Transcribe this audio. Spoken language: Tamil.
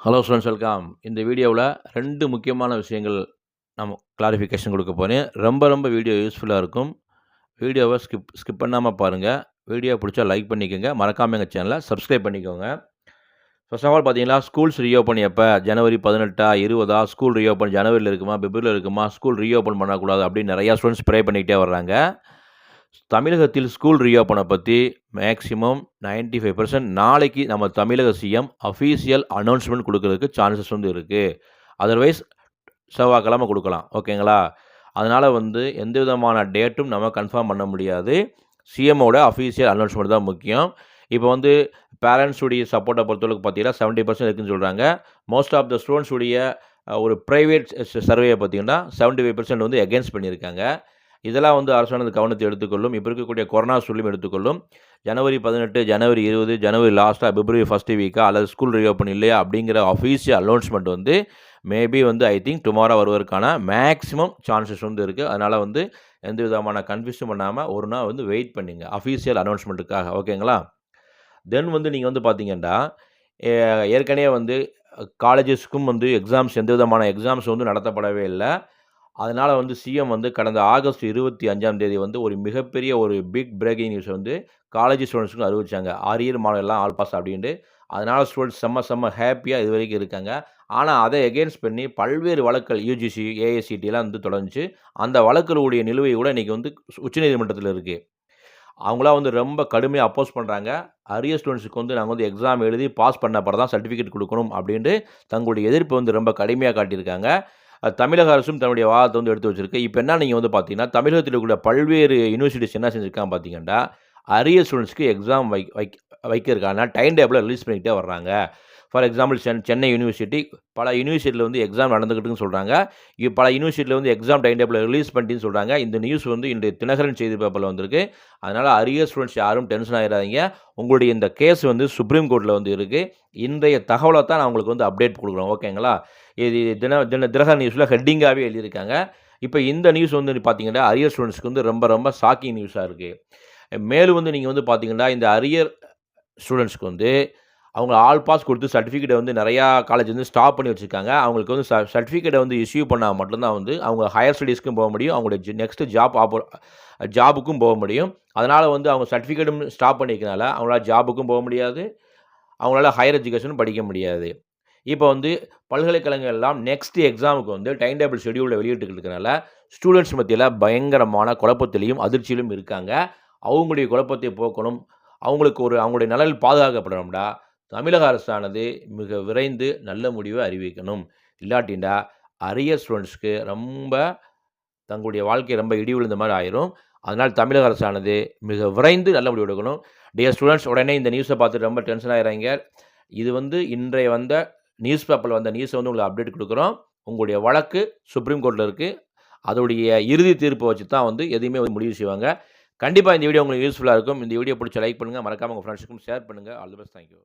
Hello students welcome. இந்த வீடியோவில் 2 முக்கியமான விஷயங்கள் நம்ம கிளாரிஃபிகேஷன் கொடுக்க போறேன். ரொம்ப வீடியோ யூஸ்ஃபுல்லாக இருக்கும். வீடியோவை ஸ்கிப் பண்ணாமல் பாருங்கள். வீடியோ பிடிச்சா லைக் பண்ணிக்கோங்க. மறக்காமல் எங்கள் சேனலை சப்ஸ்கிரைப் பண்ணிக்கோங்க. ஃபர்ஸ்ட் ஆஃப் ஆல் பார்த்தீங்கன்னா, ஸ்கூல்ஸ் ரீஓப்பன் எப்போ? ஜனவரி 18 20 ஸ்கூல் ரீஓப்பன் ஜனவரியில் இருக்குமா, பிப்ரவரியில் இருக்குமா, ஸ்கூல் ரீஓப்பன் பண்ணக்கூடாது அப்படின்னு நிறையா ஸ்டூடெண்ட்ஸ் ப்ரே பண்ணிக்கிட்டே வர்றாங்க. தமிழகத்தில் ஸ்கூல் ரீஓப்பனை பற்றி மேக்ஸிமம் 95% நாளைக்கு நம்ம தமிழக சிஎம் அஃபீஷியல் அனௌன்ஸ்மெண்ட் கொடுக்கறதுக்கு சான்சஸ் இருக்குது. அதர்வைஸ் செவ்வாய்க்கிழமை கொடுக்கலாம். ஓகேங்களா? அதனால் எந்த விதமான டேட்டும் நம்ம கன்ஃபார்ம் பண்ண முடியாது. சிஎம்மோட அஃபீஷியல் அனௌன்ஸ்மெண்ட் தான் முக்கியம். இப்போ பேரண்ட்ஸுடைய சப்போர்ட்டை பொறுத்தளவுக்கு பார்த்தீங்கன்னா 70% இருக்குன்னு சொல்கிறாங்க. மோஸ்ட் ஆஃப் த ஸ்டூடெண்ட்ஸுடைய ஒரு ப்ரைவேட் சர்வேயை பார்த்தீங்கன்னா 75% எகென்ஸ்ட் பண்ணியிருக்காங்க. இதெல்லாம் அரசானது கவனத்தை எடுத்துக்கொள்ளும். இப்போ இருக்கக்கூடிய கொரோனா சூழலும் எடுத்துக்கொள்ளும். ஜனவரி 18, ஜனவரி 20, ஜனவரி லாஸ்ட்டாக, பிப்ரவரி ஃபர்ஸ்ட் வீக்கா அல்லது ஸ்கூல் ரீஓப்பன் இல்லையா அப்படிங்கிற official announcement maybe I think tomorrow வருவதற்கான மேக்ஸிமம் சான்சஸ் இருக்குது. அதனால் எந்த விதமான கன்ஃபியூஷன் பண்ணாமல் ஒரு நாள் வெயிட் பண்ணுங்க அஃபீஷியல் அனௌன்ஸ்மெண்ட்டுக்காக. ஓகேங்களா? தென் நீங்கள் பார்த்தீங்கன்னா, ஏற்கனவே காலேஜஸ்க்கும் எக்ஸாம்ஸ் எந்த விதமான எக்ஸாம்ஸ் நடத்தப்படவே இல்லை. அதனால் சிஎம் கடந்த ஆகஸ்ட் 25ஆம் தேதி ஒரு மிகப்பெரிய ஒரு பிக் பிரேக்கிங் நியூஸ் காலேஜ் ஸ்டூடெண்ட்ஸுக்கும் அறிவிச்சாங்க. அரியர் மாடல் எல்லாம் ஆல் பாஸ் அப்படின்ட்டு. அதனால் ஸ்டூடெண்ட்ஸ் செம்ம ஹேப்பியாக இது வரைக்கும் இருக்காங்க. ஆனால் அதை எகெயின்ஸ்ட் பண்ணி பல்வேறு வழக்குகள் யுஜிசி, ஏஐசிடிலாம் தொடங்குச்சு. அந்த வழக்குகளுடைய நிலுவை கூட இன்றைக்கி உச்சநீதிமன்றத்தில் இருக்குது. அவங்களாம் ரொம்ப கடுமையாக அப்போஸ் பண்ணுறாங்க. அரியர் ஸ்டூடெண்ட்ஸுக்கு நாங்கள் எக்ஸாம் எழுதி பாஸ் பண்ண அப்புறம் தான் சர்டிஃபிகேட் கொடுக்கணும் அப்படின்ட்டு தங்களுடைய எதிர்ப்பு ரொம்ப கடுமையாக காட்டியிருக்காங்க. தமிழக அரசும் தன்னுடைய வாதத்தை எடுத்து வச்சிருக்கு. இப்போ என்ன நீங்கள் பார்த்தீங்கன்னா, தமிழகத்தில் இருக்கக்கூடிய பல்வேறு யூனிவர்சிட்டிஸ் என்ன செஞ்சுருக்காங்க பார்த்தீங்கன்னா, அரியர் ஸ்டூடெண்ட்ஸ்க்கு எக்ஸாம் வைக்கிறதுக்கான டைம் டேபிளை ரிலீஸ் பண்ணிக்கிட்டே வர்றாங்க. ஃபார் எக்ஸாம்பிள் சென்னை யூனிவர்சிட்டி பல யூனிவர்சிட்டியில் எக்ஸாம் நடந்துக்கிட்டுன்னு சொல்கிறாங்க. பல யூனிவர்சிட்டியில் எக்ஸாம் டைம் டேபிளை ரிலீஸ் பண்ணிட்டுன்னு சொல்கிறாங்க. இந்த நியூஸ் இன்றைய தினகரன் செய்தி பேப்பரில் வந்திருக்கு. அதனால் அரியர் ஸ்டூடெண்ட்ஸ் யாரும் டென்ஷன் ஆகிடாதீங்க. உங்களுடைய இந்த கேஸ் சுப்ரீம் கோர்ட்டில் இருக்குது. இன்றைய தகவலை தான் நான் உங்களுக்கு அப்டேட் கொடுக்குறோம். ஓகேங்களா? இது தினகரன் நியூஸில் ஹெட்டிங்காகவே எழுதியிருக்காங்க. இப்போ இந்த நியூஸ் பார்த்தீங்கன்னா, அரியர் ஸ்டூடெண்ட்ஸ்க்கு ரொம்ப ஷாக்கிங் நியூஸாக இருக்குது. மேலும் நீங்கள் பார்த்தீங்கன்னா, இந்த அரியர் ஸ்டூடெண்ட்ஸ்க்கு அவங்க ஆல் பாஸ் கொடுத்து சர்டிஃபிகேட்டை நிறையா காலேஜ் ஸ்டாப் பண்ணி வச்சுருக்காங்க. அவங்களுக்கு சர்டிஃபிகேட்டை இஷ்யூ பண்ணால் மட்டும்தான் அவங்க ஹையர் ஸ்டடீஸ்க்கும் போக முடியும். அவங்களுடைய நெக்ஸ்ட்டு ஜாபுக்கும் போக முடியும். அதனால் அவங்க சர்டிஃபிகேட்டும் ஸ்டாப் பண்ணிக்கிறனால அவங்களால ஜாபுக்கும் போக முடியாது. அவங்களால ஹையர் எஜுகேஷனும் படிக்க முடியாது. இப்போ பல்கலைக்கழகங்கள் எல்லாம் நெக்ஸ்ட் எக்ஸாமுக்கு டைம் டேபிள் ஷெடியூலில் வெளியிட்டு இருக்கிறனால ஸ்டூடெண்ட்ஸ் மத்தியில் பயங்கரமான குழப்பத்திலையும் அதிர்ச்சியிலும் இருக்காங்க. அவங்களுடைய குழப்பத்தை போக்கணும், அவங்களுடைய நலன் பாதுகாக்கப்படணும்டா தமிழக அரசானது மிக விரைந்து நல்ல முடிவை அறிவிக்கணும். இல்லாட்டின்டா அரியர் ஸ்டூடெண்ட்ஸ்க்கு தங்களுடைய வாழ்க்கை இடி விழுந்த மாதிரி ஆயிரும். அதனால் தமிழக அரசானது மிக விரைந்து நல்ல முடிவு எடுக்கணும். டியர் ஸ்டூடெண்ட்ஸ், உடனே இந்த நியூஸை பார்த்துட்டு ரொம்ப டென்ஷன் ஆகிறாங்க. இது இன்றைய நியூஸ் பேப்பரில் வந்த நியூஸை உங்களுக்கு அப்டேட் கொடுக்குறோம். உங்களுடைய வழக்கு சுப்ரீம் கோர்ட்டில் இருக்குது. அதோடைய இறுதி தீர்ப்பை வச்சு தான் எதையுமே முடிவு செய்வாங்க. கண்டிப்பாக இந்த வீடியோ உங்களுக்கு யூஸ்ஃபுல்லாக இருக்கும். இந்த வீடியோ பிடிச்ச லைக் பண்ணுங்கள். மறக்காமல் உங்கள் ஃப்ரெண்ட்ஸுக்கும் ஷேர் பண்ணுங்கள். All the best. தேங்க்யூ.